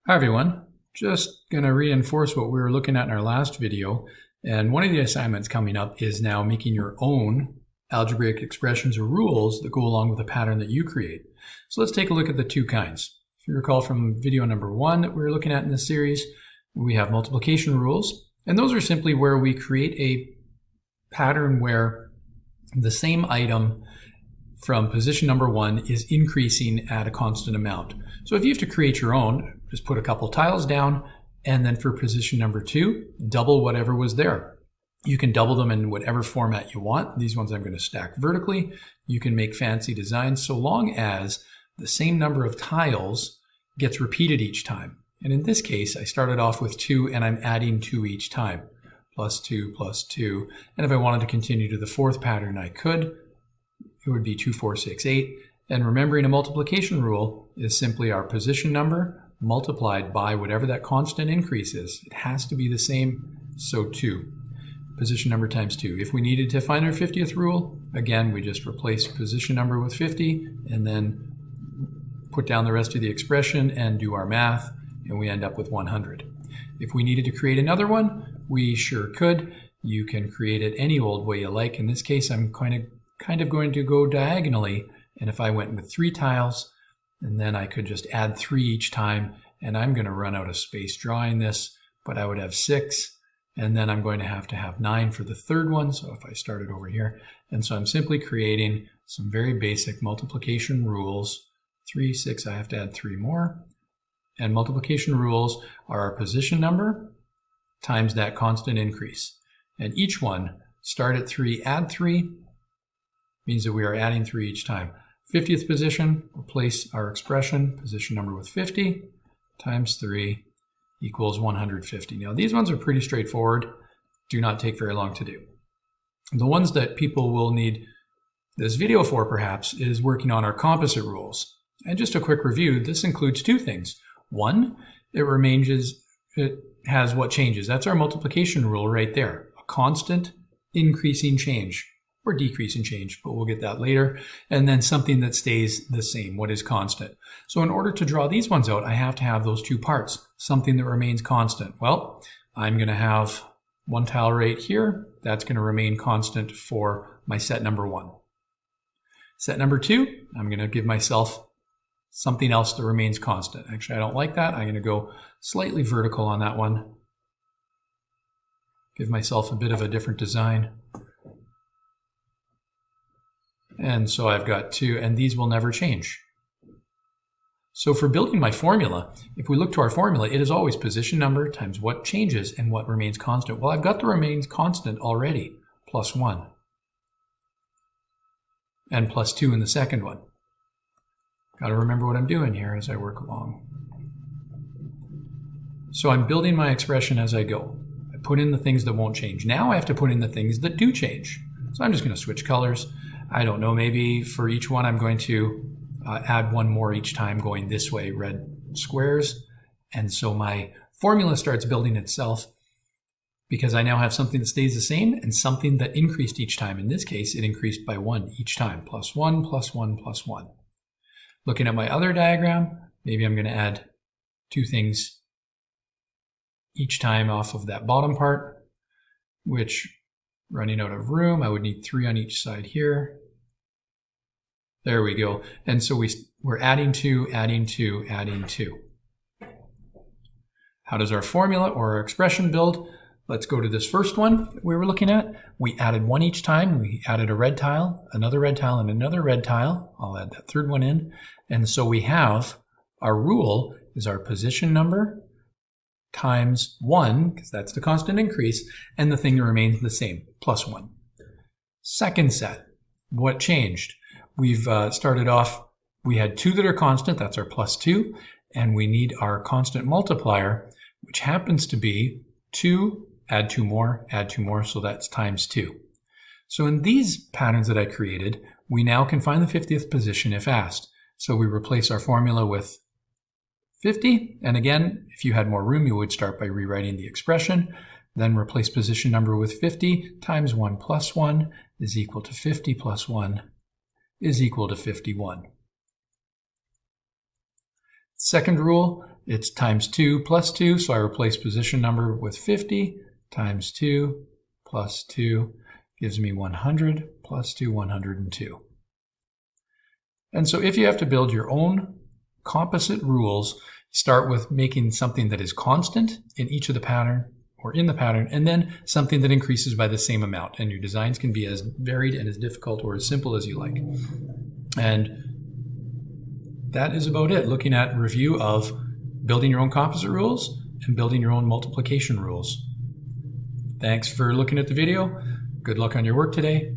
Hi everyone, just going to reinforce what we were looking at in our last video, and one of the assignments coming up is now making your own algebraic expressions or rules that go along with a pattern that you create. So let's take a look at the two kinds. If you recall from video number 1 that we were looking at in this series, we have multiplication rules, and those are simply where we create a pattern where the same item from position number 1 is increasing at a constant amount. So if you have to create your own, just put a couple tiles down, and then for position number 2, double whatever was there. You can double them in whatever format you want. These ones I'm going to stack vertically. You can make fancy designs so long as the same number of tiles gets repeated each time. And in this case, I started off with 2 and I'm adding 2 each time. Plus 2, plus 2. And if I wanted to continue to the fourth pattern, I could. It would be 2, 4, 6, 8. And remembering a multiplication rule is simply our position number multiplied by whatever that constant increase is. It has to be the same, so 2. Position number times 2. If we needed to find our 50th rule, again, we just replace position number with 50 and then put down the rest of the expression and do our math, and we end up with 100. If we needed to create another one, we sure could. You can create it any old way you like. In this case, I'm kind of going to go diagonally, and if I went with 3 tiles, and then I could just add 3 each time, and I'm going to run out of space drawing this, but I would have 6, and then I'm going to have 9 for the third one, so if I started over here. And so I'm simply creating some very basic multiplication rules. 3, 6, I have to add 3 more. And multiplication rules are our position number times that constant increase. And each one, start at 3, add 3, means that we are adding 3 each time. 50th position, replace our expression, position number with 50, times 3 equals 150. Now these ones are pretty straightforward, do not take very long to do. The ones that people will need this video for perhaps is working on our composite rules. And just a quick review, this includes 2 things. 1, it has what changes. That's our multiplication rule right there, a constant increasing change. Or decreasing change, but we'll get that later. And then something that stays the same, what is constant. So in order to draw these ones out, I have to have those 2 parts, something that remains constant. Well, I'm going to have 1 tile right here. That's going to remain constant for my set number 1. Set number 2, I'm going to give myself something else that remains constant. Actually, I don't like that. I'm going to go slightly vertical on that one. Give myself a bit of a different design. And so I've got 2, and these will never change. So for building my formula, if we look to our formula, it is always position number times what changes and what remains constant. Well, I've got the remains constant already, plus 1. And plus 2 in the second one. Got to remember what I'm doing here as I work along. So I'm building my expression as I go. I put in the things that won't change. Now I have to put in the things that do change. So I'm just going to switch colors. I don't know, maybe for each one I'm going to add 1 more each time going this way, red squares. And so my formula starts building itself because I now have something that stays the same and something that increased each time. In this case, it increased by 1 each time, plus 1, plus 1, plus 1. Looking at my other diagram, maybe I'm going to add 2 things each time off of that bottom part, which, running out of room, I would need 3 on each side here. There we go. And so we're adding 2, adding 2, adding 2. How does our formula or our expression build? Let's go to this first one that we were looking at. We added 1 each time. We added a red tile, another red tile, and another red tile. I'll add that third one in. And so we have our rule is our position number times 1, because that's the constant increase, and the thing that remains the same, plus 1. Second set, what changed? We've started off, we had 2 that are constant, that's our plus 2, and we need our constant multiplier, which happens to be 2, add 2 more, so that's times 2. So in these patterns that I created, we now can find the 50th position if asked. So we replace our formula with 50, and again, if you had more room, you would start by rewriting the expression, then replace position number with 50 times 1 plus 1 is equal to 50 plus 1 is equal to 51. Second rule it's times 2 plus 2, so I replace position number with 50 times 2 plus 2 gives me 100 plus 2, 102. And so if you have to build your own composite rules, start with making something that is constant in each of the pattern or in the pattern, and then something that increases by the same amount. And your designs can be as varied and as difficult or as simple as you like. And that is about it, looking at review of building your own composite rules and building your own multiplication rules. Thanks for looking at the video. Good luck on your work today.